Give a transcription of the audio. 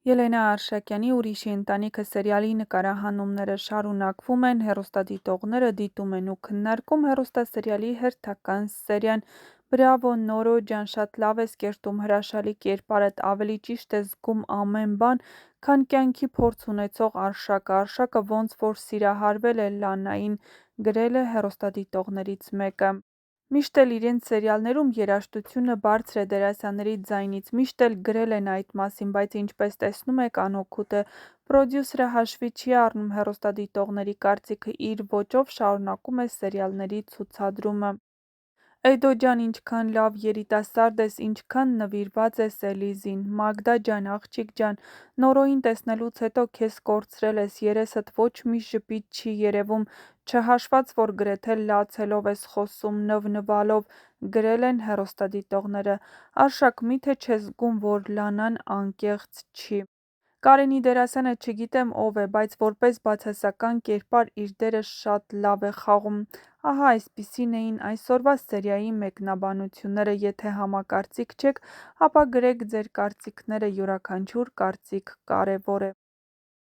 Ելենա Արշակյանի «Ուրիշի ընտանիքը» սերիալի նկարահանումները շարունակվում են, հեռուստադիտողները դիտում են ու քննարկում հեռուստասերիալի հերթական սերիան։ Բրավո Նորո ջան, շատ լավ ես կերտում հրաշալի կերպարդ, ավելի ճիշտ ես զգում ամեն բան, քան կյանքի փորձ ունեցող Արշակը։ Արշակը ոնց որ սիրահարվել է Լանային, գրել է հեռուստադիտողներից մեկը։ Միշտ էլ իրենց սերիալներում երաժշտությունը բարձր է դերասանների ձայնից, միշտ էլ գրել են այդ մասին, բայց ինչպես տեսնում եք, անօգուտ է։ Պրոդյուսերը հաշվի չի առնում հեռուստադիտողների կարծիքը, իր ոճով շարունակում է սերիալների ցուցադրումը։ Էդո ջան, ինչքան լավ երիտասարդ ես, ինչքան նվիրված ես Էլիզին։ Մագդա ջան, աղջիկ ջան, Նորոյին տեսնելուց հետո քեզ կորցրել ես, երեսդ ոչ մի ժպիտ չի երևում, չհաշված որ գրեթե լացելով ես խոսում, նվնվալով, գրել են հեռուստադիտողները։ Արշակ, միթե չես զգում, որ Լանան անկեղծ չի։ Կարենի դերասանը չգիտեմ ով է, բայց որպես բացասական կերպար իր դերը շատ լավ է խաղում։ Ահա այսպիսին էին այսօրվա սերիայի մեկնաբանությունները, եթե համակարծիք չեք, ապա գրեք ձեր կարծիքները, յուրաքանչյուր կարծիք կարևոր է։